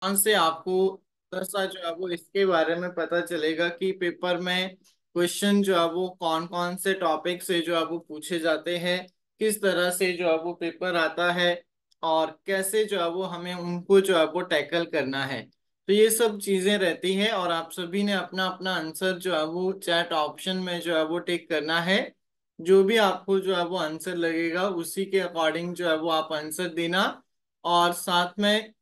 से आपको थोड़ा सा जो है वो इसके बारे में पता चलेगा कि पेपर में क्वेश्चन जो है वो कौन कौन से टॉपिक से जो है वो पूछे जाते हैं, किस तरह से जो है वो पेपर आता है, और कैसे जो है वो हमें उनको जो है वो टैकल करना है। तो ये सब चीजें रहती है, और आप सभी ने अपना अपना आंसर जो है वो चैट ऑप्शन में जो है वो टिक करना है। जो भी आपको जो है वो आंसर लगेगा उसी के अकॉर्डिंग जो है वो आप आंसर देना। और साथ में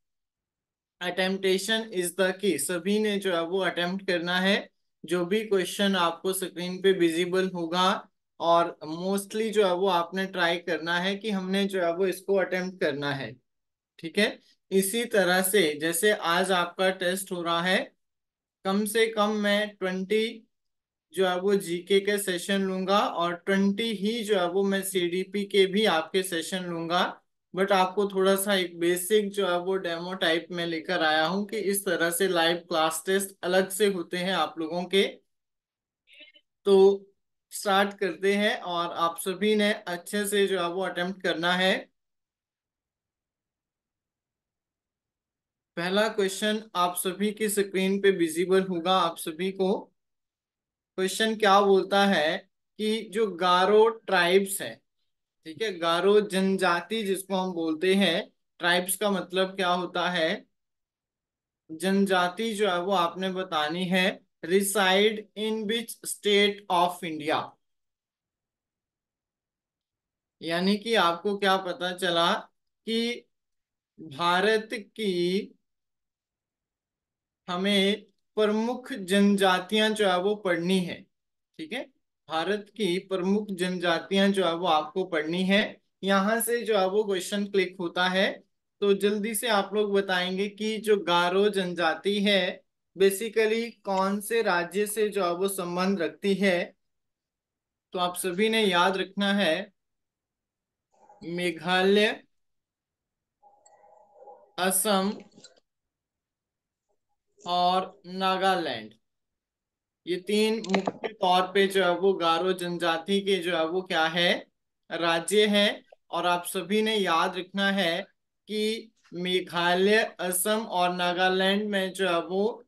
अटेम्पटेशन इज द की, सभी ने जो है वो अटेम्प्ट करना है। जो भी क्वेश्चन आपको स्क्रीन पे विजिबल होगा, और मोस्टली जो है वो आपने ट्राई करना है कि हमने जो है वो इसको अटेम्प्ट करना है। ठीक है। इसी तरह से जैसे आज आपका टेस्ट हो रहा है, कम से कम मैं 20 जो है वो जीके के सेशन लूंगा, और 20 ही जो है वो मैं सीडीपी के भी आपके सेशन लूंगा। बट आपको थोड़ा सा एक बेसिक जो है वो डेमो टाइप में लेकर आया हूँ कि इस तरह से लाइव क्लास टेस्ट अलग से होते हैं आप लोगों के। तो स्टार्ट करते हैं, और आप सभी ने अच्छे से जो है वो अटेम्प्ट करना है। पहला क्वेश्चन आप सभी की स्क्रीन पे विजिबल होगा आप सभी को। क्वेश्चन क्या बोलता है कि जो गारो ट्राइब्स है, ठीक है, गारो जनजाति जिसको हम बोलते हैं, ट्राइब्स का मतलब क्या होता है, जनजाति जो है वो आपने बतानी है। Reside in which state of India, यानी कि आपको क्या पता चला कि भारत की हमें प्रमुख जनजातियां जो है वो पढ़नी है। ठीक है। भारत की प्रमुख जनजातियां जो है वो आपको पढ़नी है। यहां से जो है वो क्वेश्चन क्लिक होता है। तो जल्दी से आप लोग बताएंगे कि जो गारो जनजाति है बेसिकली कौन से राज्य से जो है वो संबंध रखती है। तो आप सभी ने याद रखना है, मेघालय, असम और नागालैंड, ये तीन मुख्य तौर पे जो है वो गारो जनजाति के जो है वो क्या है, राज्य है। और आप सभी ने याद रखना है कि मेघालय, असम और नागालैंड में जो है वो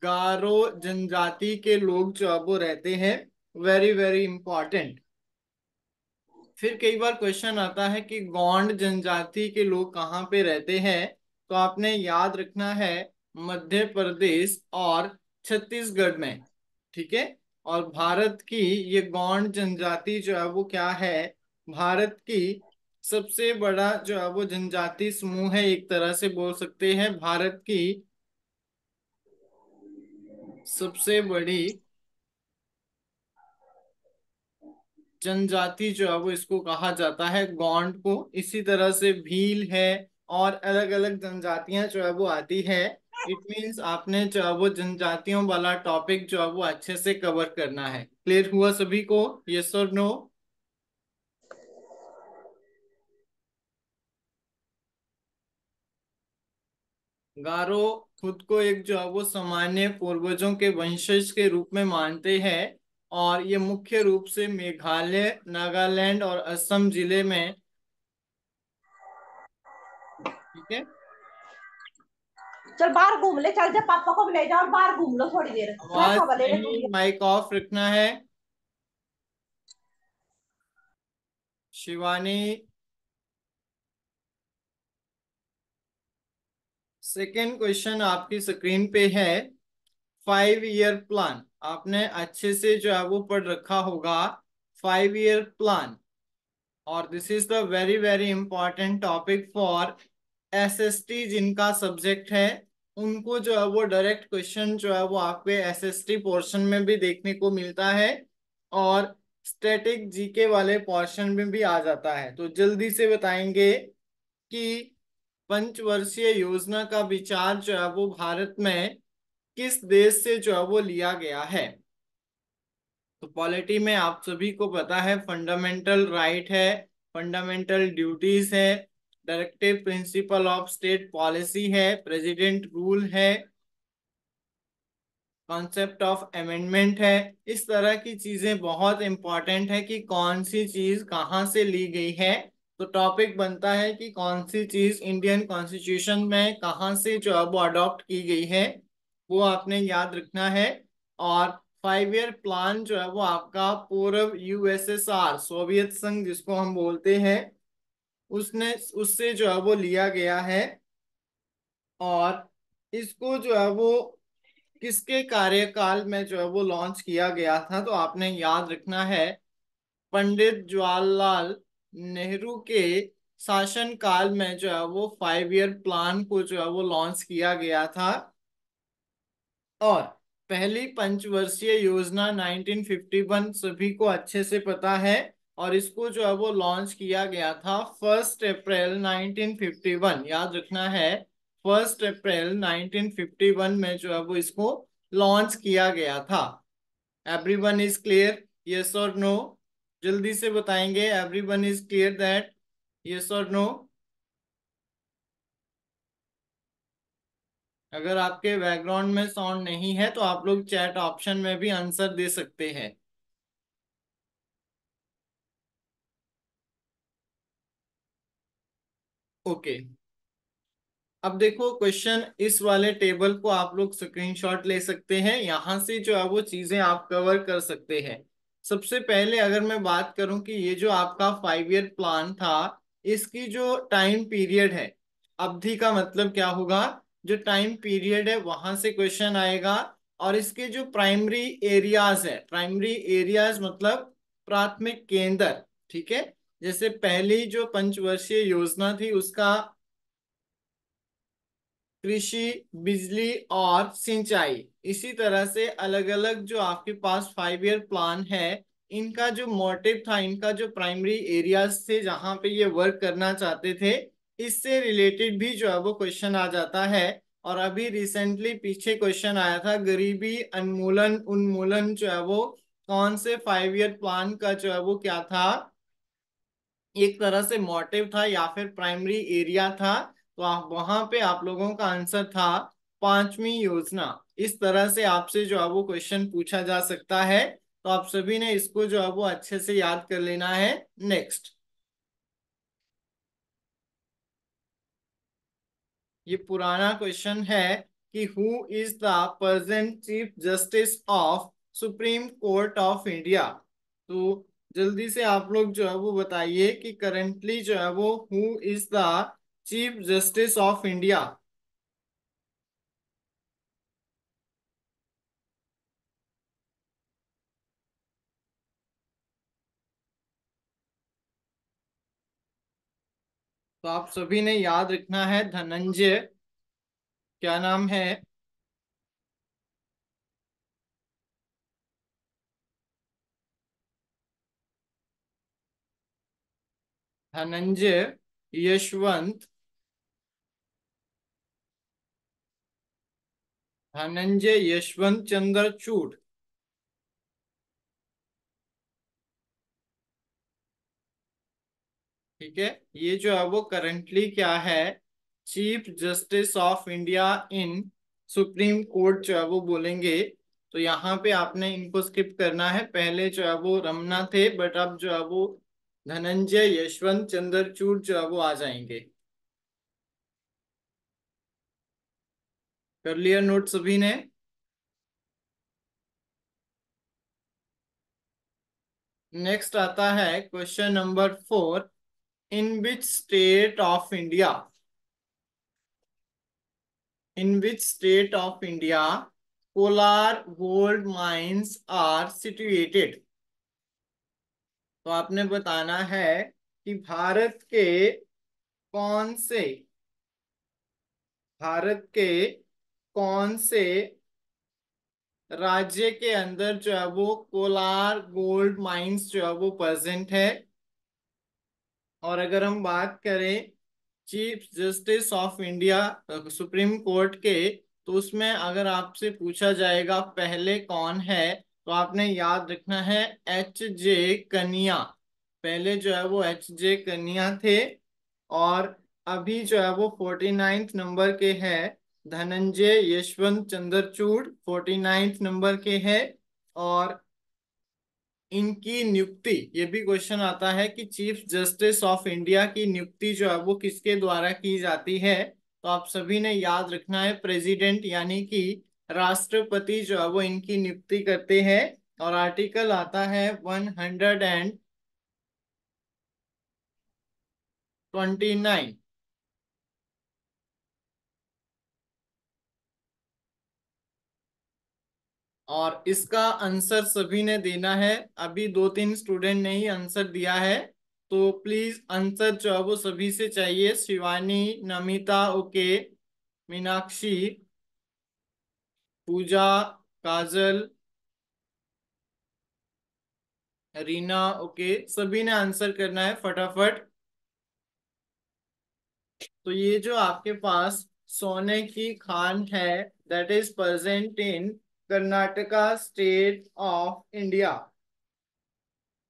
गारो जनजाति के लोग जो है वो रहते हैं। Very very important. फिर कई बार क्वेश्चन आता है कि गौंड जनजाति के लोग कहाँ पे रहते हैं। तो आपने याद रखना है, मध्य प्रदेश और छत्तीसगढ़ में। ठीक है। और भारत की ये गौंड जनजाति जो है वो क्या है, भारत की सबसे बड़ा जो है वो जनजाति समूह है, एक तरह से बोल सकते हैं भारत की सबसे बड़ी जनजाति जो है वो इसको कहा जाता है, गौंड को। इसी तरह से भील है, और अलग अलग जनजातियां जो है वो आती है। इट मीन्स आपने जो है वो जनजातियों वाला टॉपिक जो है वो अच्छे से कवर करना है। क्लियर हुआ सभी को? यस और नो? गारो खुद को एक जो है वो सामान्य पूर्वजों के वंशज के रूप में मानते हैं, और ये मुख्य रूप से मेघालय, नागालैंड और असम जिले में। ठीक है। चल बाहर घूम ले, चल जा पापा को भी ले जा और बाहर घूम लो थोड़ी देर, फ्रेश आवाज हवा ले ले नहीं, थोड़ी। माइक ऑफ रखना है। शिवानी, सेकेंड क्वेश्चन आपकी स्क्रीन पे है। 5 ईयर प्लान आपने अच्छे से जो है वो पढ़ रखा होगा। 5 ईयर प्लान, और this is the very very important topic for SST जिनका सब्जेक्ट है। उनको जो है वो डायरेक्ट क्वेश्चन जो है वो आपके एसएसटी पोर्शन में भी देखने को मिलता है, और स्टैटिक जीके वाले पोर्शन में भी आ जाता है। तो जल्दी से बताएंगे कि पंचवर्षीय योजना का विचार जो है वो भारत में किस देश से जो है वो लिया गया है। तो पॉलिटी में आप सभी को पता है, फंडामेंटल राइट है, फंडामेंटल ड्यूटीज है, directive principle of state policy है, प्रेसिडेंट रूल है, कॉन्सेप्ट ऑफ अमेंडमेंट है। इस तरह की चीजें बहुत इंपॉर्टेंट है कि कौन सी चीज कहाँ से ली गई है। तो टॉपिक बनता है कि कौन सी चीज इंडियन कॉन्स्टिट्यूशन में कहाँ से जो है वो अडॉप्ट की गई है, वो आपने याद रखना है। और 5 ईयर प्लान जो है वो आपका पूर्व यूएसएसआर, सोवियत संघ जिसको हम बोलते हैं, उसने उससे जो है वो लिया गया है। और इसको जो है वो किसके कार्यकाल में जो है वो लॉन्च किया गया था, तो आपने याद रखना है पंडित जवाहरलाल नेहरू के शासन काल में जो है वो 5 ईयर प्लान को जो है वो लॉन्च किया गया था। और पहली पंचवर्षीय योजना 1951 सभी को अच्छे से पता है, और इसको जो है वो लॉन्च किया गया था 1 अप्रैल 1951, याद रखना है। 1 अप्रैल 1951 में जो है वो इसको लॉन्च किया गया था। एवरीवन इज क्लियर, यस और नो? जल्दी से बताएंगे, everyone is clear that, yes और नो? अगर आपके बैकग्राउंड में साउंड नहीं है तो आप लोग चैट ऑप्शन में भी आंसर दे सकते हैं। ओके। अब देखो क्वेश्चन, इस वाले टेबल को आप लोग स्क्रीनशॉट ले सकते हैं, यहां से जो है वो चीजें आप कवर कर सकते हैं। सबसे पहले अगर मैं बात करूं कि ये जो आपका 5 ईयर प्लान था, इसकी जो टाइम पीरियड है, अवधि का मतलब क्या होगा, जो टाइम पीरियड है वहां से क्वेश्चन आएगा। और इसके जो प्राइमरी एरियाज है, प्राइमरी एरियाज मतलब प्राथमिक केंद्र, ठीक है। जैसे पहली जो पंचवर्षीय योजना थी उसका कृषि, बिजली और सिंचाई, इसी तरह से अलग अलग जो आपके पास 5 ईयर प्लान है, इनका जो मोटिव था, इनका जो प्राइमरी एरियाज थे जहां पे ये वर्क करना चाहते थे, इससे रिलेटेड भी जो है वो क्वेश्चन आ जाता है। और अभी रिसेंटली पीछे क्वेश्चन आया था, गरीबी उन्मूलन उन्मूलन जो है वो कौन से 5 ईयर प्लान का जो है वो क्या था, एक तरह से मोटिव था या फिर प्राइमरी एरिया था। तो आप वहां पे आप लोगों का आंसर था पांचवी योजना। इस तरह से आपसे जो है वो क्वेश्चन पूछा जा सकता है, तो आप सभी ने इसको जो है वो अच्छे से याद कर लेना है। नेक्स्ट, ये पुराना क्वेश्चन है कि who is the present chief justice of supreme court of India. तो जल्दी से आप लोग जो है वो बताइए कि करंटली जो है वो who is the chief justice of India. तो आप सभी ने याद रखना है, धनंजय, क्या नाम है? धनंजय यशवंत, धनंजय यशवंत चंद्रचूड़, ठीक है। ये जो है वो करंटली क्या है, chief justice of India in supreme court जो है वो बोलेंगे। तो यहाँ पे आपने इनको स्किप करना है, पहले जो है वो रमना थे, बट अब जो है वो धनंजय यशवंत चंद्रचूड़ जो है वो आ जाएंगे। कर लिया नोट सभी ने? नेक्स्ट आता है question number 4, in which state of India, in which state of India Kolar gold mines are situated. तो आपने बताना है कि कौन से भारत के कौन से राज्य के अंदर जो है वो कोलार गोल्ड माइंस जो है वो प्रेजेंट है। और अगर हम बात करें chief justice of India supreme court के, तो उसमें अगर आपसे पूछा जाएगा पहले कौन है, तो आपने याद रखना है H. J. कनिया। पहले जो है वो H. J. कनिया थे। और अभी जो है वो 49th नंबर के है धनंजय यशवंत चंद्रचूड़, 49th नंबर के है। और इनकी नियुक्ति, ये भी क्वेश्चन आता है कि चीफ जस्टिस ऑफ इंडिया की नियुक्ति जो है वो किसके द्वारा की जाती है। तो आप सभी ने याद रखना है, प्रेसिडेंट यानी कि राष्ट्रपति जो है वो इनकी नियुक्ति करते हैं। और आर्टिकल आता है 129। और इसका आंसर सभी ने देना है। अभी दो तीन स्टूडेंट ने ही आंसर दिया है, तो प्लीज आंसर जो है वो सभी से चाहिए। शिवानी, नमिता, ओके, मीनाक्षी, पूजा, काजल, रीना, ओके, सभी ने आंसर करना है फटाफट। तो ये जो आपके पास सोने की खान है, that is present in Karnataka state of India.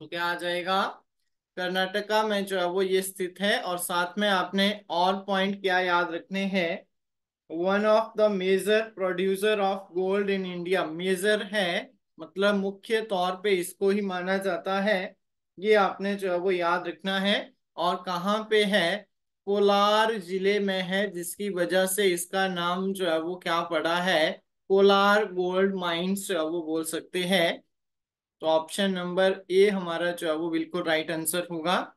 तो क्या आ जाएगा, कर्नाटका में जो है वो ये स्थित है। और साथ में आपने और पॉइंट क्या याद रखने हैं, one of the major producer of gold in India, major है मतलब मुख्य तौर पे इसको ही माना जाता है। ये आपने जो है वो याद रखना है। और कहाँ पे है, कोलार जिले में है, जिसकी वजह से इसका नाम जो है वो क्या पड़ा है, कोलार गोल्ड माइंस जो है वो बोल सकते हैं। तो ऑप्शन नंबर ए हमारा जो है वो बिल्कुल राइट आंसर होगा।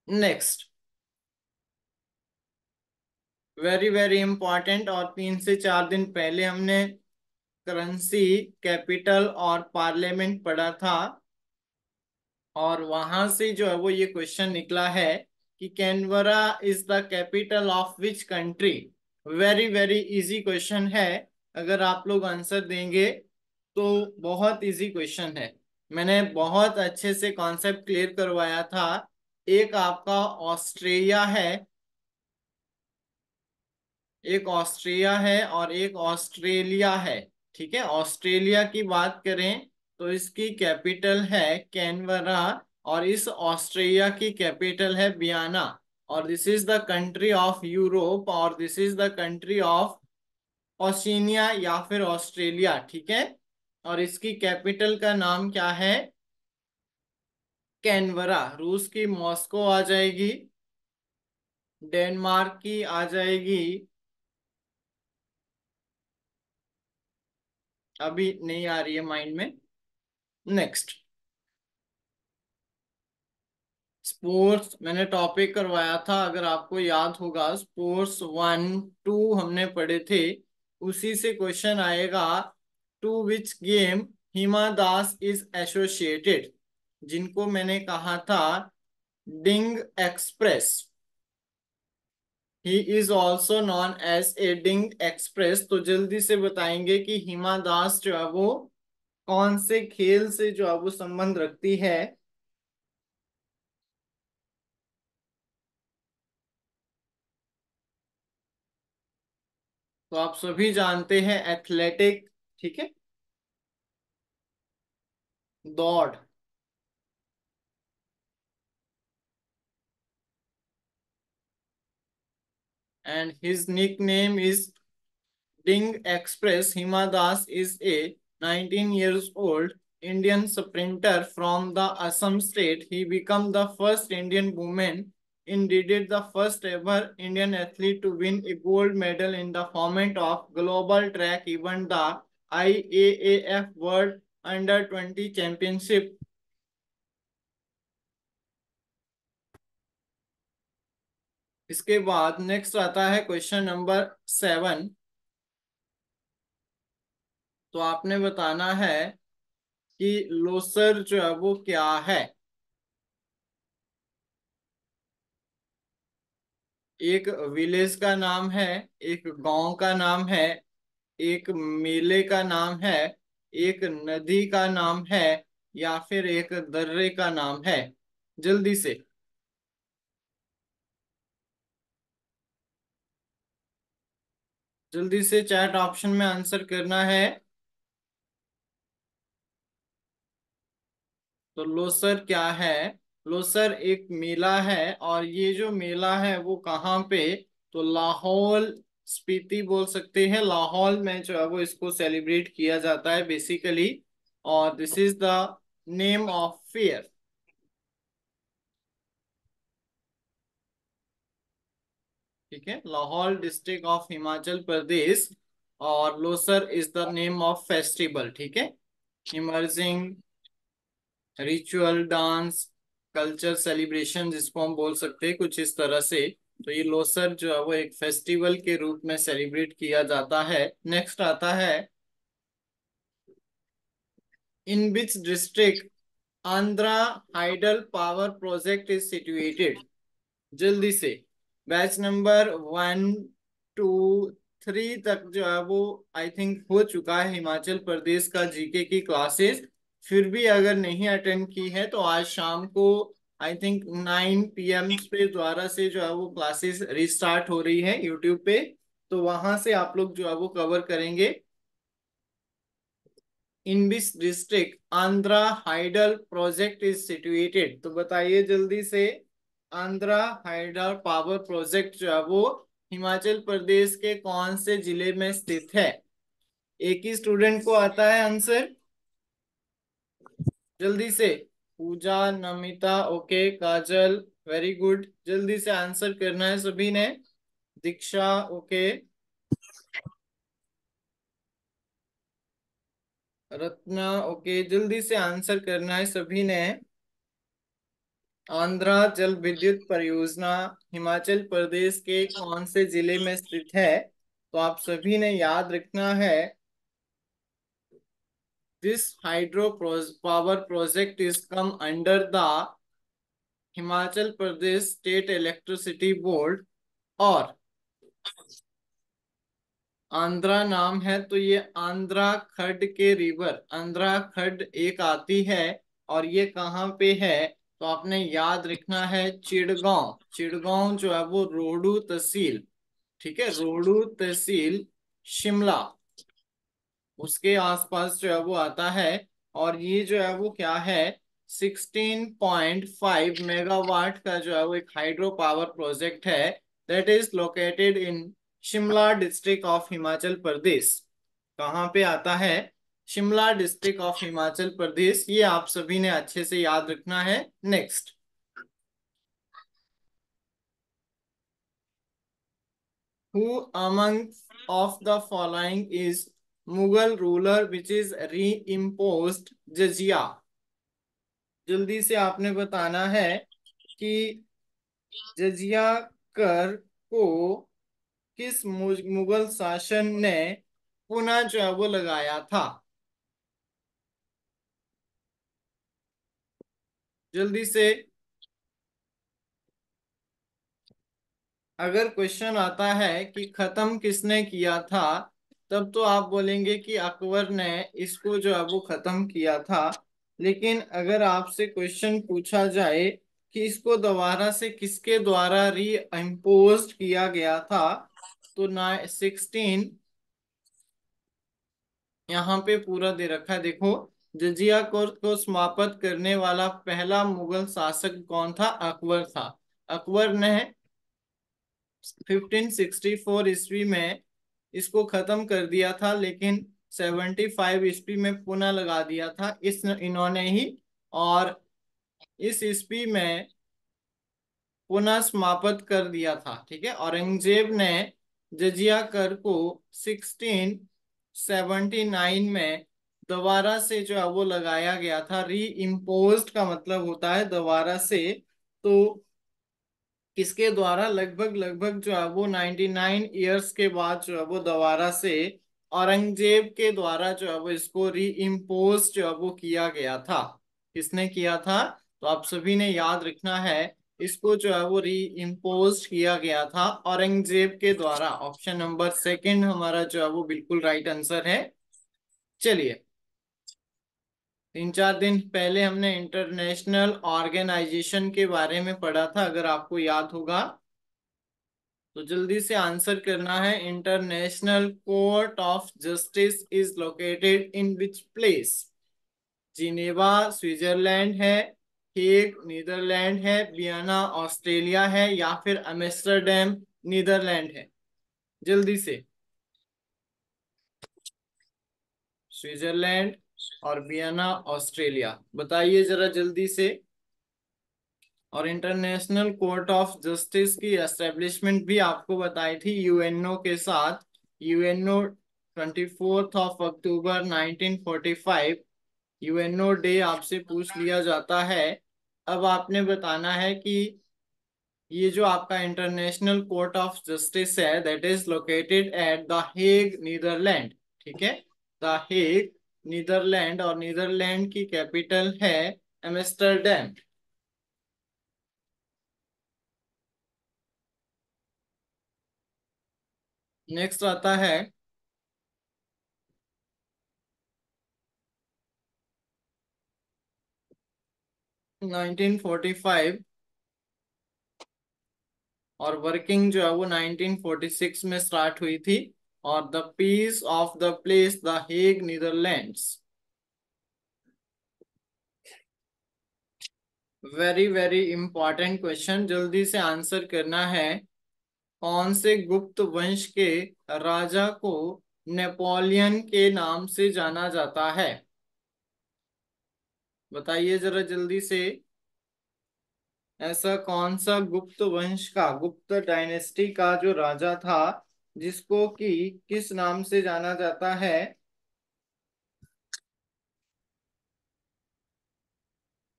नेक्स्ट, वेरी वेरी इंपॉर्टेंट, और 3 से 4 दिन पहले हमने करेंसी, कैपिटल और पार्लियामेंट पढ़ा था। और वहां से जो है वो ये क्वेश्चन निकला है कि Canberra is the capital of which country. Very very easy question है, अगर आप लोग आंसर देंगे तो बहुत इजी क्वेश्चन है। मैंने बहुत अच्छे से कॉन्सेप्ट क्लियर करवाया था। एक आपका ऑस्ट्रेलिया है, एक ऑस्ट्रिया है और एक ऑस्ट्रेलिया है। ठीक है, ऑस्ट्रेलिया की बात करें तो इसकी कैपिटल है कैनबरा, और इस ऑस्ट्रेलिया की कैपिटल है बियाना। और this is the country of Europe, और this is the country of Oceania या फिर ऑस्ट्रेलिया। ठीक है, और इसकी कैपिटल का नाम क्या है, कैनबरा। रूस की मॉस्को आ जाएगी, डेनमार्क की आ जाएगी, अभी नहीं आ रही है माइंड में। नेक्स्ट, स्पोर्ट्स मैंने टॉपिक करवाया था, अगर आपको याद होगा, स्पोर्ट्स 1 2 हमने पढ़े थे, उसी से क्वेश्चन आएगा। To which game Hima Das is associated, जिनको मैंने कहा था Dhing express, he is also known as a Dhing express. तो जल्दी से बताएंगे कि हिमा दास जो है वो कौन से खेल से जो है वो संबंध रखती है। तो आप सभी जानते हैं एथलेटिक, ठीक है, दौड़। And his nickname is Ding Express. Hima Das is a 19 years old Indian sprinter from the Assam state. He became the first Indian woman, indeed the first ever Indian athlete to win a gold medal in the format of global track event, the IAAF World Under 20 Championship. इसके बाद next आता है question number 7। तो आपने बताना है कि लोसर जो है वो क्या है। एक विलेज का नाम है, एक गांव का नाम है, एक मेले का नाम है, एक नदी का नाम है, या फिर एक दर्रे का नाम है। जल्दी से, जल्दी से चैट ऑप्शन में आंसर करना है। तो लोसर क्या है, लोसर एक मेला है, और ये जो मेला है वो कहाँ पे, तो लाहौल स्पीति बोल सकते हैं, लाहौल में जो है वो इसको सेलिब्रेट किया जाता है बेसिकली। और this is the name of fair. ठीक है, लाहौल डिस्ट्रिक्ट ऑफ हिमाचल प्रदेश, और Losar is the name of festival. ठीक है, emerging ritual dance culture celebration जिसको हम बोल सकते हैं कुछ इस तरह से। तो ये लोसर जो है वो एक फेस्टिवल के रूप में सेलिब्रेट किया जाता है। नेक्स्ट आता है, in which district Andhra hydel power project is situated. जल्दी से, बैच नंबर 1 2 3 तक जो है वो आई थिंक हो चुका है हिमाचल प्रदेश का जीके की क्लासेस। फिर भी अगर नहीं अटेंड की है तो आज शाम को आई थिंक 9 PM पे द्वारा से जो है वो क्लासेस रिस्टार्ट हो रही है यूट्यूब पे। तो वहां से आप लोग जो है वो कवर करेंगे। In which district Andhra hydel project is situated, तो बताइए जल्दी से। आंध्रा हाइडल पावर प्रोजेक्ट जो है वो हिमाचल प्रदेश के कौन से जिले में स्थित है? एक ही स्टूडेंट को आता है आंसर, जल्दी से। पूजा, नमिता, ओके, काजल, वेरी गुड, जल्दी से आंसर करना है सभी ने। दीक्षा, ओके, रत्ना, ओके, जल्दी से आंसर करना है सभी ने। आंध्रा जल विद्युत परियोजना हिमाचल प्रदेश के कौन से जिले में स्थित है? तो आप सभी ने याद रखना है, this hydro power project is come under the Himachal Pradesh state electricity board. और आंध्रा नाम है तो ये आंध्रा खड के रिवर, आंध्रा खड एक आती है। और ये कहाँ पे है? तो आपने याद रखना है, चिड़गांव। चिड़गांव जो है वो रोहडू तहसील, ठीक है, रोहडू तहसील, शिमला, उसके आसपास जो है वो आता है। और ये जो है वो क्या है, 16.5 मेगावाट का जो है वो एक हाइड्रो पावर प्रोजेक्ट है, that is located in Shimla district of Himachal Pradesh. कहाँ पे आता है? Shimla district of Himachal Pradesh. ये आप सभी ने अच्छे से याद रखना है। Next, who among of the following is Mughal ruler which is reimposed जजिया? जल्दी से आपने बताना है कि जजिया कर को किस मुगल शासन ने पुनः जो है वो लगाया था? जल्दी से। अगर क्वेश्चन आता है कि खत्म किसने किया था, तब तो आप बोलेंगे कि अकबर ने इसको जो है वो खत्म किया था। लेकिन अगर आपसे क्वेश्चन पूछा जाए कि इसको दोबारा से किसके द्वारा री इम्पोज किया गया था, तो ना 16 यहाँ पे पूरा दे रखा है, देखो। जजिया को समाप्त करने वाला पहला मुगल शासक कौन था? अकबर था। अकबर ने 1564 ईस्वी में इसको खत्म कर दिया था, लेकिन 75 ईस्वी में पुनः लगा दिया था इस इन्होंने ही। और इस ईस्वी में पुनः समाप्त कर दिया था। ठीक है, औरंगजेब ने जजिया कर को 1679 में दोबारा से जो है वो लगाया गया था। री इम्पोज्ड का मतलब होता है दोबारा से। तो इसके द्वारा लगभग लगभग जो है वो 99 ईयर्स के बाद जो है वो दोबारा से औरंगजेब के द्वारा जो है वो इसको री इम्पोज जो है वो किया गया था। किसने किया था? तो आप सभी ने याद रखना है, इसको जो है वो री इम्पोज किया गया था औरंगजेब के द्वारा। ऑप्शन नंबर सेकंड हमारा जो है वो बिल्कुल राइट आंसर है। चलिए, 3 4 दिन पहले हमने इंटरनेशनल ऑर्गेनाइजेशन के बारे में पढ़ा था, अगर आपको याद होगा तो जल्दी से आंसर करना है। International court of justice is located in which place? Geneva Switzerland है, हेग नीदरलैंड है, वियना ऑस्ट्रेलिया है, या फिर एम्स्टर्डम नीदरलैंड है? जल्दी से। स्विट्जरलैंड, और वियना ऑस्ट्रेलिया। बताइए जरा जल्दी से। और इंटरनेशनल कोर्ट ऑफ जस्टिस की एस्टेब्लिशमेंट भी आपको बताई थी यूएनओ के साथ। यूएनओ 24 अक्टूबर 1945 यूएनओ डे आपसे पूछ लिया जाता है। अब आपने बताना है कि ये जो आपका इंटरनेशनल कोर्ट ऑफ जस्टिस है that is located at the Hague Netherland. ठीक है, द हेग नीदरलैंड, और नीदरलैंड की कैपिटल है एम्स्टर्डम। नेक्स्ट आता है 1945, और वर्किंग जो है वो 1946 में स्टार्ट हुई थी। और the peace of the place the Hague Netherlands. Very very important question, जल्दी से आंसर करना है। कौन से गुप्त वंश के राजा को नेपोलियन के नाम से जाना जाता है? बताइए जरा जल्दी से। ऐसा कौन सा गुप्त वंश का, गुप्त डायनेस्टी का जो राजा था जिसको कि किस नाम से जाना जाता है?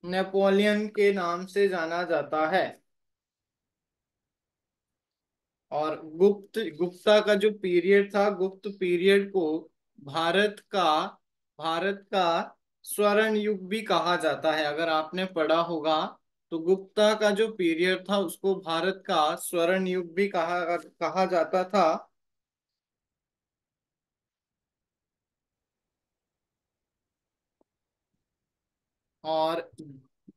नेपोलियन के नाम से जाना जाता है। और गुप्ता का जो पीरियड था, गुप्त पीरियड को भारत का भारत का स्वर्ण युग भी कहा जाता है। अगर आपने पढ़ा होगा तो गुप्ता का जो पीरियड था उसको भारत का स्वर्ण युग भी कहा कहा जाता था। और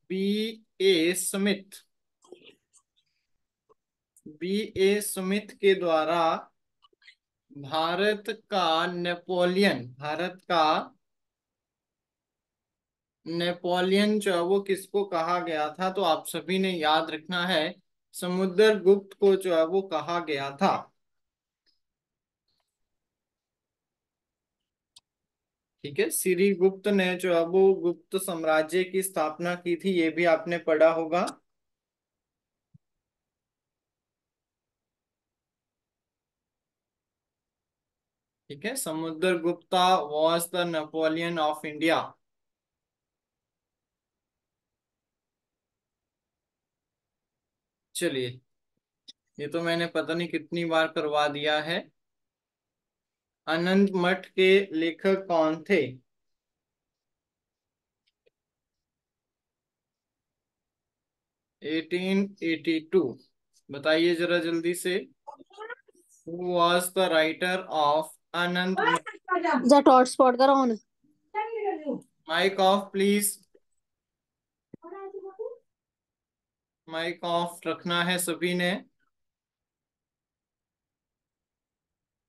B A Smith B A Smith के द्वारा भारत का नेपोलियन जो है वो किसको कहा गया था? तो आप सभी ने याद रखना है, समुद्रगुप्त को जो है वो कहा गया था। ठीक है, श्रीगुप्त ने जो है वो गुप्त साम्राज्य की स्थापना की थी, ये भी आपने पढ़ा होगा। ठीक है, Samudragupta was the Napoleon of India. चलिए, ये तो मैंने पता नहीं कितनी बार करवा दिया है। आनंद मठ के लेखक कौन थे? 1882। बताइए जरा जल्दी से। Who was the writer of Anand Math? जट हॉटस्पॉट करो on. Mic off please. Mic off रखना है सभी ने।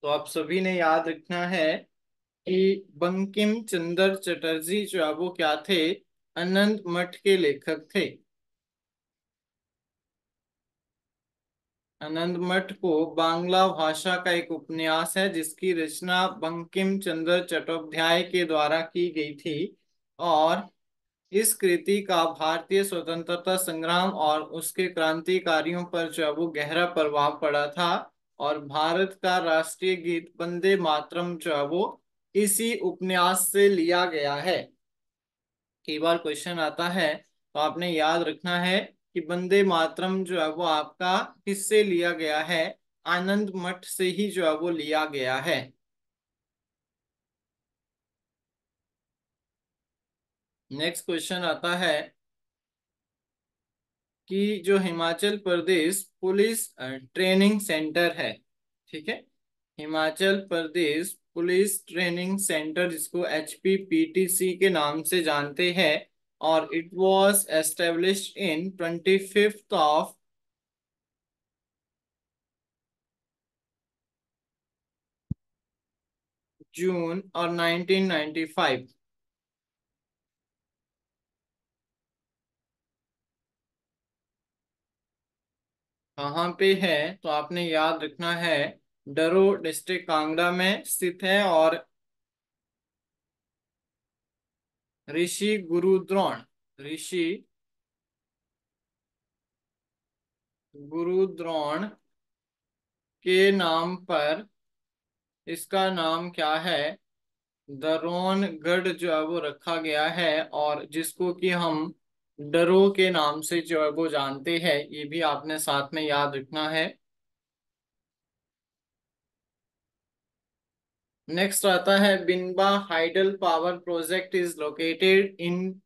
तो आप सभी ने याद रखना है कि बंकिम चंद्र चटर्जी जो है वो क्या थे? आनंद मठ के लेखक थे। आनंद मठ को बांग्ला भाषा का एक उपन्यास है जिसकी रचना बंकिम चंद्र चट्टोपाध्याय के द्वारा की गई थी। और इस कृति का भारतीय स्वतंत्रता संग्राम और उसके क्रांतिकारियों पर जो है वो गहरा प्रभाव पड़ा था। और भारत का राष्ट्रीय गीत वंदे मातरम जो है वो इसी उपन्यास से लिया गया है। कई बार क्वेश्चन आता है तो आपने याद रखना है कि वंदे मातरम जो है वो आपका किससे लिया गया है? आनंद मठ से ही जो है वो लिया गया है। नेक्स्ट क्वेश्चन आता है कि जो Himachal Pradesh police training centre है, ठीक है, Himachal Pradesh police training centre जिसको HPPTC के नाम से जानते हैं, और इट वाज एस्टेब्लिश्ड इन 25 जून और 1995। कहाँ पे है? तो आपने याद रखना है, डरो डिस्ट्रिक्ट कांगड़ा में स्थित है। और ऋषि गुरु द्रोण। ऋषि गुरु द्रोण के नाम पर इसका नाम क्या है? द्रोणगढ़ जो है वो रखा गया है, और जिसको कि हम डरो के नाम से जो है वो जानते हैं, ये भी आपने साथ में याद रखना है। नेक्स्ट आता है, Binwa hydel power project is located in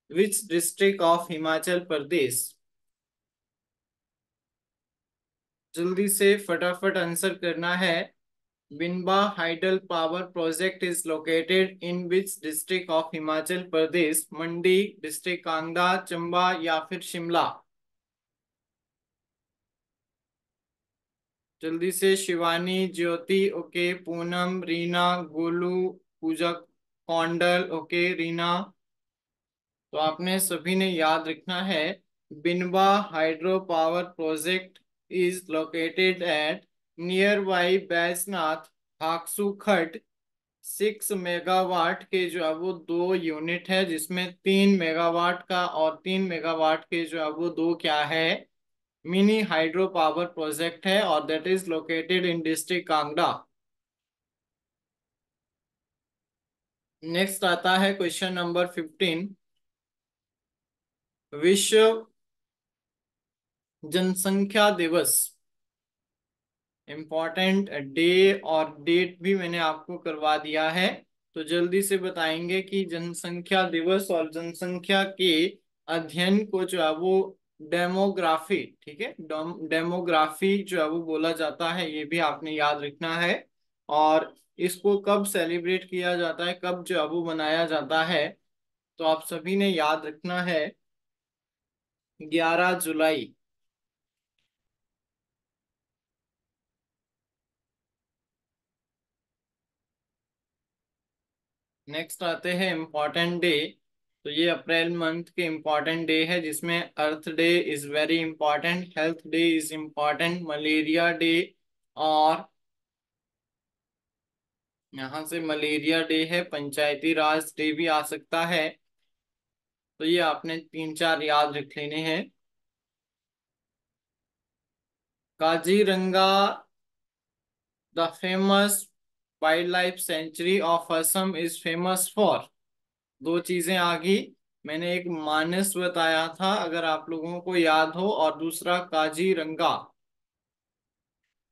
which district of Himachal Pradesh? जल्दी से फटाफट आंसर करना है। Binwa hydel power project is located in which district of Himachal Pradesh? Mandi, district Kangra, Chamba या फिर शिमला? जल्दी से शिवानी, ज्योति, ओके, पूनम, रीना, गोलू, पूजा, कौंडल, ओके, रीना। तो आपने सभी ने याद रखना है, Binwa hydro power project is located at near by Baijnath, हाकसू खट। 6 मेगावाट के जो है वो दो यूनिट है, जिसमें 3 मेगावाट का और 3 मेगावाट के जो है वो दो क्या है, मिनी हाइड्रो पावर प्रोजेक्ट है, और that is located in district Kangra. Next आता है क्वेश्चन नंबर 15। विश्व जनसंख्या दिवस, इम्पोर्टेंट डे और डेट भी मैंने आपको करवा दिया है। तो जल्दी से बताएंगे कि जनसंख्या दिवस और जनसंख्या के अध्ययन को जो है वो डेमोग्राफी, ठीक है, डेमोग्राफी जो है वो बोला जाता है, ये भी आपने याद रखना है। और इसको कब सेलिब्रेट किया जाता है, कब जो है वो मनाया जाता है, तो आप सभी ने याद रखना है, 11 जुलाई। नेक्स्ट आते हैं इम्पोर्टेंट डे। तो ये अप्रैल मंथ के इम्पोर्टेंट डे है, जिसमें earth day is very important, health day is important, malaria day, और यहाँ से मलेरिया डे है, पंचायती राज डे भी आ सकता है। तो ये आपने 3 4 याद रख लेने हैं। Kaziranga, the famous wild life sanctuary of Assam is famous for. दो चीजें आ गई। मैंने एक मानस बताया था, अगर आप लोगों को याद हो, और दूसरा काजीरंगा।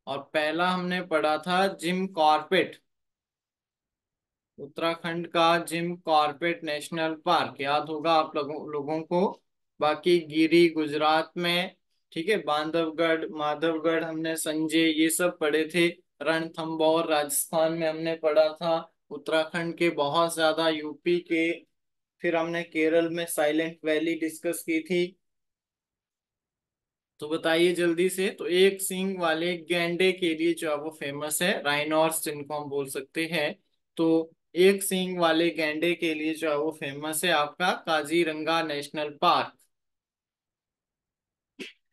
और पहला हमने पढ़ा था जिम कॉर्बेट, उत्तराखंड का जिम कॉर्बेट नेशनल पार्क, याद होगा आप लोगों को। बाकी गिरी गुजरात में, ठीक है, बांधवगढ़, माधवगढ़ हमने संजय ये सब पढ़े थे। रणथंभौर राजस्थान में हमने पढ़ा था। उत्तराखंड के बहुत ज्यादा, यूपी के, फिर हमने केरल में साइलेंट वैली डिस्कस की थी। तो बताइए जल्दी से, तो एक सींग वाले गैंडे के लिए जो है वो फेमस है, राइनोर्स जिनको हम बोल सकते हैं। तो एक सींग वाले गैंडे के लिए जो है वो फेमस है आपका Kaziranga national park.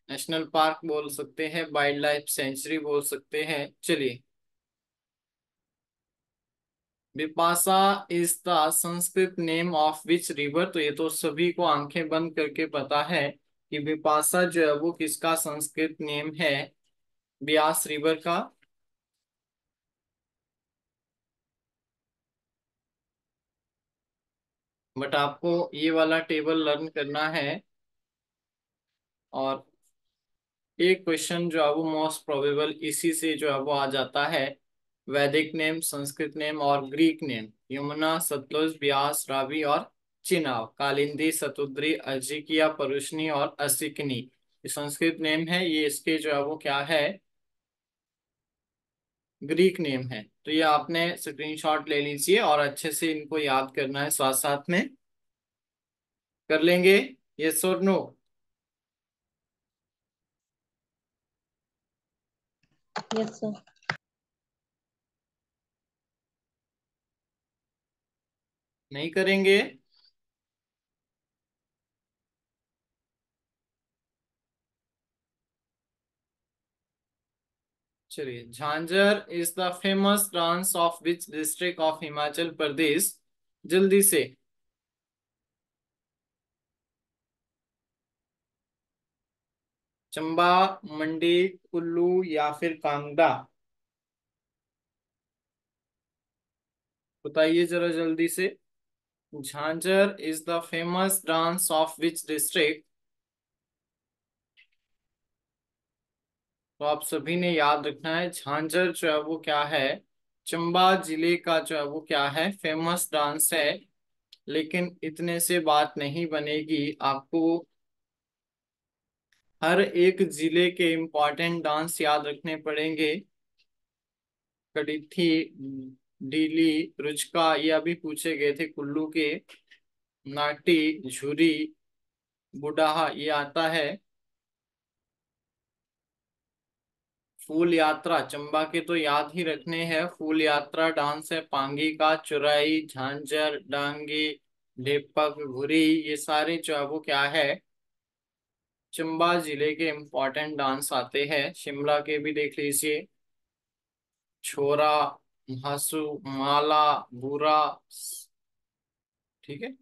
National park बोल सकते हैं, वाइल्ड लाइफ सेंचुरी बोल सकते हैं। चलिए, Bipasha is the Sanskrit name of which river? तो ये तो सभी को आंखें बंद करके पता है कि बिपाशा जो है वो किसका संस्कृत नेम है, ब्यास रिवर का। बट आपको ये वाला टेबल लर्न करना है। और एक क्वेश्चन जो है वो मोस्ट प्रोबेबल इसी से जो है वो आ जाता है, वैदिक नेम, संस्कृत नेम और ग्रीक नेम। यमुना, सतलुज, ब्यास, रावी और चिनाब, कालिंदी, सतुद्री, अर्जिकिया, परुशनी और असिकनी, ये संस्कृत नेम है। ये इसके जो है वो क्या है, ग्रीक नेम है। तो ये आपने स्क्रीनशॉट ले लीजिए, और अच्छे से इनको याद करना है साथ साथ में। कर लेंगे? यस और नो? Yes sir. नहीं करेंगे? चलिए, Jhanjhar is the famous dance of which district of Himachal Pradesh? जल्दी से। चंबा, मंडी, कुल्लू या फिर कांगड़ा? बताइए जरा जल्दी से। Jhanjhar is the famous dance of which district? तो आप सभी ने याद रखना है, झांझर जो है वो क्या है, चंबा जिले का जो है वो क्या है, फेमस डांस है। लेकिन इतने से बात नहीं बनेगी, आपको हर एक जिले के इम्पोर्टेंट डांस याद रखने पड़ेंगे। कड़िथी, डीली, रुचका ये अभी पूछे गए थे कुल्लू के। नाटी, झुरी, बुडाहा ये आता है। फूल यात्रा चंबा के तो याद ही रखने हैं। फूल यात्रा डांस है पांगी का। चुराई, झांझर, डांगी, ढेपक, घुरी ये सारे जो है वो क्या है, चंबा जिले के इम्पोर्टेंट डांस आते हैं। शिमला के भी देख लीजिए। छोरा, हंसू, माला, बुरा। ठीक है।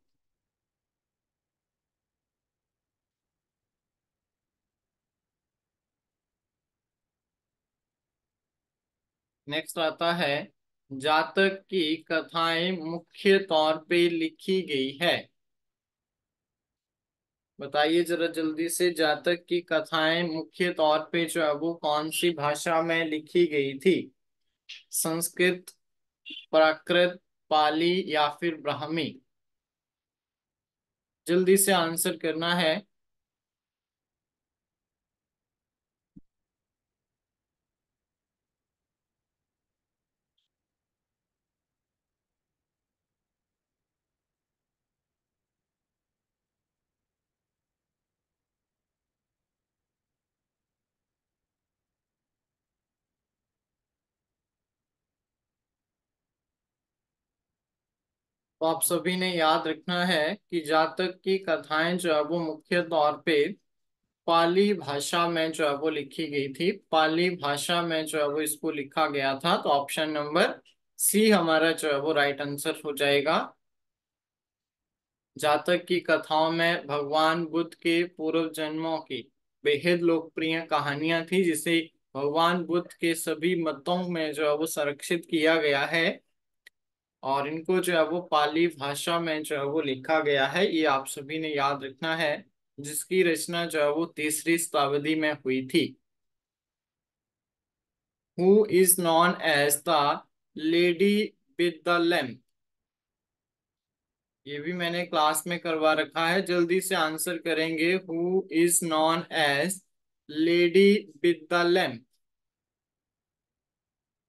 नेक्स्ट आता है, जातक की कथाएं मुख्य तौर पे लिखी गई है। बताइए जरा जल्दी से, जातक की कथाएं मुख्य तौर पे जो है वो कौन सी भाषा में लिखी गई थी? संस्कृत, प्राकृत, पाली या फिर ब्राह्मी? जल्दी से आंसर करना है। तो आप सभी ने याद रखना है कि जातक की कथाएं जो है वो मुख्य तौर पे पाली भाषा में जो है वो लिखी गई थी। पाली भाषा में जो है वो इसको लिखा गया था। तो ऑप्शन नंबर सी हमारा जो है वो राइट आंसर हो जाएगा। जातक की कथाओं में भगवान बुद्ध के पूर्व जन्मों की बेहद लोकप्रिय कहानियां थी, जिसे भगवान बुद्ध के सभी मतों में जो है वो संरक्षित किया गया है। और इनको जो है वो पाली भाषा में जो है वो लिखा गया है, ये आप सभी ने याद रखना है। जिसकी रचना जो है वो तीसरी शताब्दी में हुई थी। Who is known as the lady with the lamp? ये भी मैंने क्लास में करवा रखा है, जल्दी से आंसर करेंगे। Who is known as lady with the lamp?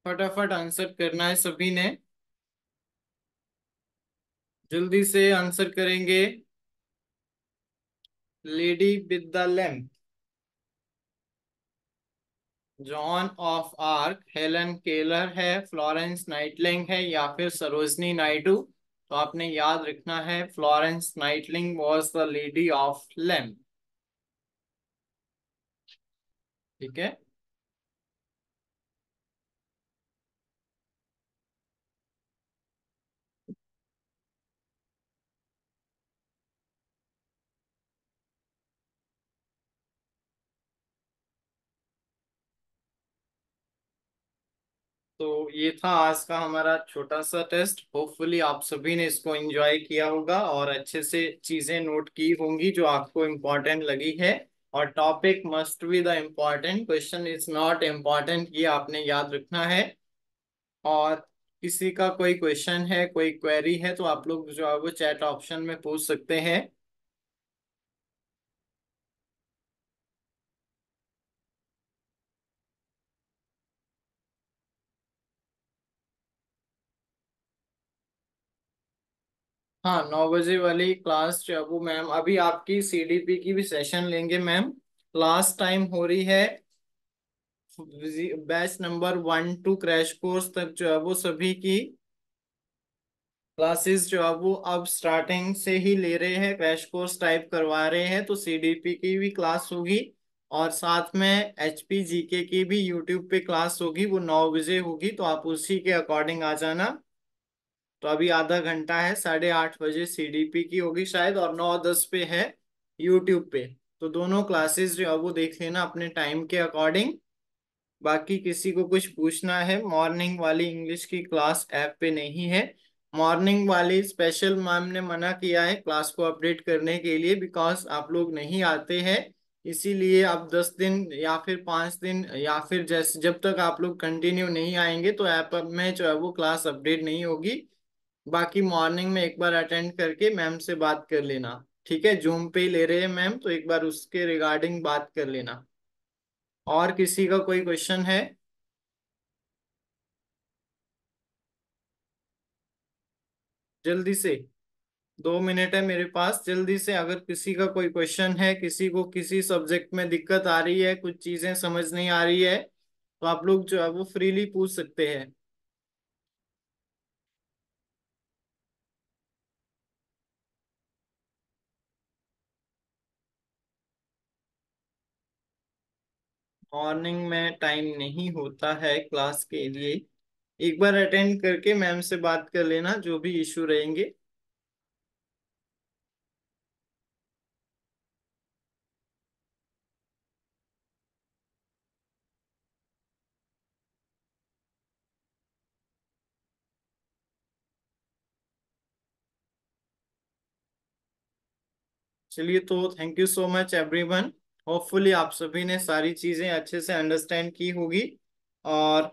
फटाफट आंसर करना है सभी ने। जल्दी से आंसर करेंगे। Lady with the lamp, Joan of Arc, Helen Keller है, फ्लोरेंस नाइटलिंग है या फिर सरोजनी नायडू? तो आपने याद रखना है, Florence Nightingale was the lady of lamp. ठीक है। तो ये था आज का हमारा छोटा सा टेस्ट। होपफुली आप सभी ने इसको एंजॉय किया होगा और अच्छे से चीजें नोट की होंगी जो आपको इम्पोर्टेंट लगी है। और topic must be the important, question is not important, ये आपने याद रखना है। और किसी का कोई क्वेश्चन है, कोई क्वेरी है, तो आप लोग जो है वो चैट ऑप्शन में पूछ सकते हैं। हाँ, 9 बजे वाली क्लास जो है वो मैम अभी आपकी सीडीपी की भी सेशन लेंगे मैम। लास्ट टाइम हो रही है। Batch number 1 to crash course तक जो है वो सभी की क्लासेस जो है वो अब स्टार्टिंग से ही ले रहे हैं, क्रैश कोर्स टाइप करवा रहे हैं। तो सीडीपी की भी क्लास होगी और साथ में एचपी जीके की भी यूट्यूब पे क्लास होगी, वो 9 बजे होगी। तो आप उसी के अकॉर्डिंग आ जाना। तो अभी आधा घंटा है, 8:30 बजे सीडीपी की होगी शायद, और 9:10 पे है यूट्यूब पे। तो दोनों क्लासेस जो है वो देख लेना अपने टाइम के अकॉर्डिंग। बाकी किसी को कुछ पूछना है, मॉर्निंग वाली इंग्लिश की क्लास ऐप पे नहीं है। मॉर्निंग वाली स्पेशल मैम ने मना किया है क्लास को अपडेट करने के लिए, बिकॉज आप लोग नहीं आते हैं। इसीलिए आप 10 दिन या फिर 5 दिन या फिर जैसे जब तक आप लोग कंटिन्यू नहीं आएंगे तो ऐप में जो है वो क्लास अपडेट नहीं होगी। बाकी मॉर्निंग में एक बार अटेंड करके मैम से बात कर लेना। ठीक है, जूम पे ही ले रहे हैं मैम, तो एक बार उसके रिगार्डिंग बात कर लेना। और किसी का कोई क्वेश्चन है? जल्दी से, 2 मिनट है मेरे पास, जल्दी से अगर किसी का कोई क्वेश्चन है, किसी को किसी सब्जेक्ट में दिक्कत आ रही है, कुछ चीजें समझ नहीं आ रही है, तो आप लोग जो है वो फ्रीली पूछ सकते हैं। मॉर्निंग में टाइम नहीं होता है क्लास के लिए। एक बार अटेंड करके मैम से बात कर लेना जो भी इशू रहेंगे। चलिए, तो thank you so much everyone. Hopefully आप सभी ने सारी चीजें अच्छे से अंडरस्टैंड की होगी। और